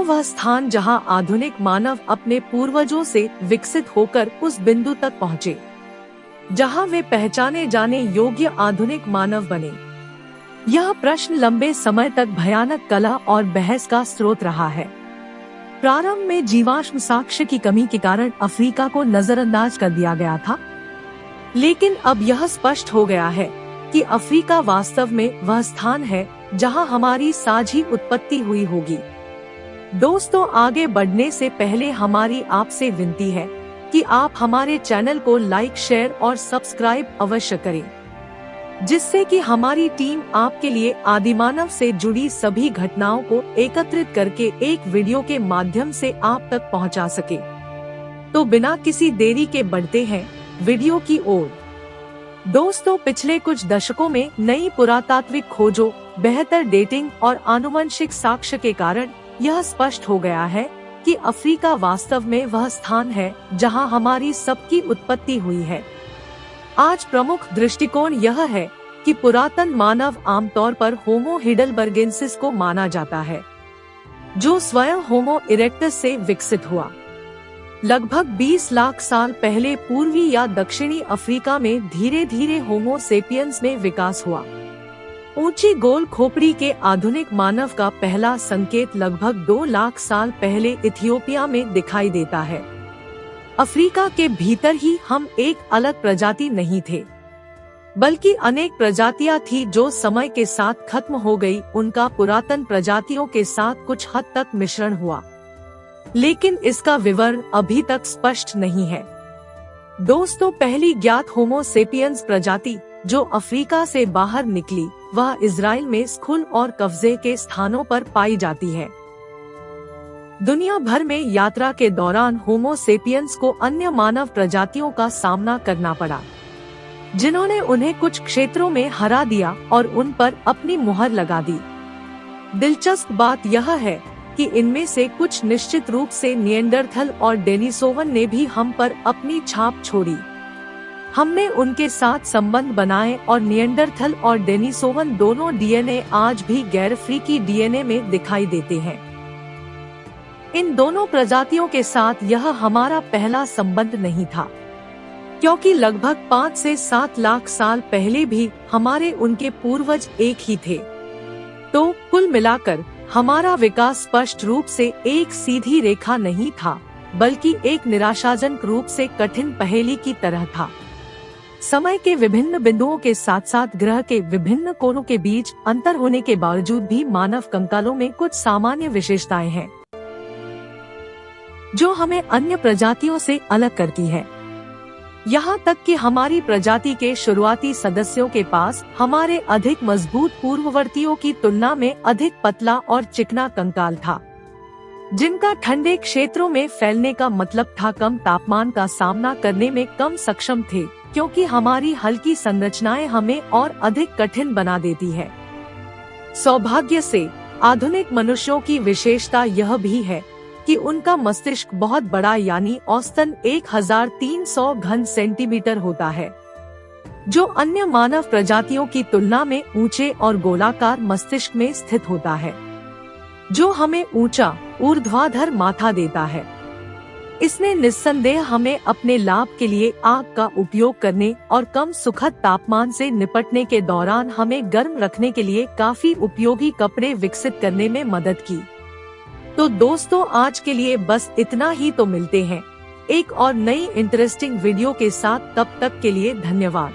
वह स्थान जहां आधुनिक मानव अपने पूर्वजों से विकसित होकर उस बिंदु तक पहुँचे जहां वे पहचाने जाने योग्य आधुनिक मानव बने। यह प्रश्न लंबे समय तक भयानक कलह और बहस का स्रोत रहा है। प्रारंभ में जीवाश्म साक्ष्य की कमी के कारण अफ्रीका को नजरअंदाज कर दिया गया था, लेकिन अब यह स्पष्ट हो गया है कि अफ्रीका वास्तव में वह स्थान है जहां हमारी साझी उत्पत्ति हुई होगी। दोस्तों, आगे बढ़ने से पहले हमारी आपसे विनती है कि आप हमारे चैनल को लाइक, शेयर और सब्सक्राइब अवश्य करें, जिससे कि हमारी टीम आपके लिए आदिमानव से जुड़ी सभी घटनाओं को एकत्रित करके एक वीडियो के माध्यम से आप तक पहुंचा सके। तो बिना किसी देरी के बढ़ते हैं वीडियो की ओर। दोस्तों, पिछले कुछ दशकों में नई पुरातात्विक खोजों, बेहतर डेटिंग और आनुवंशिक साक्ष्य के कारण यह स्पष्ट हो गया है कि अफ्रीका वास्तव में वह स्थान है जहां हमारी सबकी उत्पत्ति हुई है। आज प्रमुख दृष्टिकोण यह है कि पुरातन मानव आमतौर पर होमो हिडलबर्गेंसिस को माना जाता है, जो स्वयं होमो इरेक्टस से विकसित हुआ। लगभग 20 लाख साल पहले पूर्वी या दक्षिणी अफ्रीका में धीरे धीरे होमो सेपियंस में विकास हुआ। ऊंची गोल खोपड़ी के आधुनिक मानव का पहला संकेत लगभग 2 लाख साल पहले इथियोपिया में दिखाई देता है। अफ्रीका के भीतर ही हम एक अलग प्रजाति नहीं थे, बल्कि अनेक प्रजातियां थी जो समय के साथ खत्म हो गई। उनका पुरातन प्रजातियों के साथ कुछ हद तक मिश्रण हुआ, लेकिन इसका विवरण अभी तक स्पष्ट नहीं है। दोस्तों, पहली ज्ञात होमो सेपियंस प्रजाति जो अफ्रीका से बाहर निकली वह इजराइल में स्खुल और कब्जे के स्थानों पर पाई जाती है। दुनिया भर में यात्रा के दौरान होमो सेपियंस को अन्य मानव प्रजातियों का सामना करना पड़ा, जिन्होंने उन्हें कुछ क्षेत्रों में हरा दिया और उन पर अपनी मुहर लगा दी। दिलचस्प बात यह है कि इनमें से कुछ निश्चित रूप से निएंडरथल और डेनिसोवन ने भी हम पर अपनी छाप छोड़ी। हमने उनके साथ संबंध बनाए और निएंडरथल और डेनिसोवन दोनों डीएनए आज भी गैर अफ्रीकी डीएनए में दिखाई देते हैं। इन दोनों प्रजातियों के साथ यह हमारा पहला संबंध नहीं था, क्योंकि लगभग 5 से 7 लाख साल पहले भी हमारे उनके पूर्वज एक ही थे। तो कुल मिलाकर हमारा विकास स्पष्ट रूप से एक सीधी रेखा नहीं था, बल्कि एक निराशाजनक रूप से कठिन पहेली की तरह था। समय के विभिन्न बिंदुओं के साथ साथ ग्रह के विभिन्न कोनों के बीच अंतर होने के बावजूद भी मानव कंकालों में कुछ सामान्य विशेषताएं हैं जो हमें अन्य प्रजातियों से अलग करती है। यहाँ तक कि हमारी प्रजाति के शुरुआती सदस्यों के पास हमारे अधिक मजबूत पूर्ववर्तियों की तुलना में अधिक पतला और चिकना कंकाल था, जिनका ठंडे क्षेत्रों में फैलने का मतलब था कम तापमान का सामना करने में कम सक्षम थे, क्योंकि हमारी हल्की संरचनाएं हमें और अधिक कठिन बना देती है। सौभाग्य से आधुनिक मनुष्यों की विशेषता यह भी है कि उनका मस्तिष्क बहुत बड़ा यानी औसतन 1300 घन सेंटीमीटर होता है, जो अन्य मानव प्रजातियों की तुलना में ऊंचे और गोलाकार मस्तिष्क में स्थित होता है, जो हमें ऊंचा ऊर्ध्वाधर माथा देता है। इसने निस्संदेह हमें अपने लाभ के लिए आग का उपयोग करने और कम सुखद तापमान से निपटने के दौरान हमें गर्म रखने के लिए काफी उपयोगी कपड़े विकसित करने में मदद की। तो दोस्तों, आज के लिए बस इतना ही। तो मिलते हैं एक और नई इंटरेस्टिंग वीडियो के साथ, तब तक के लिए धन्यवाद।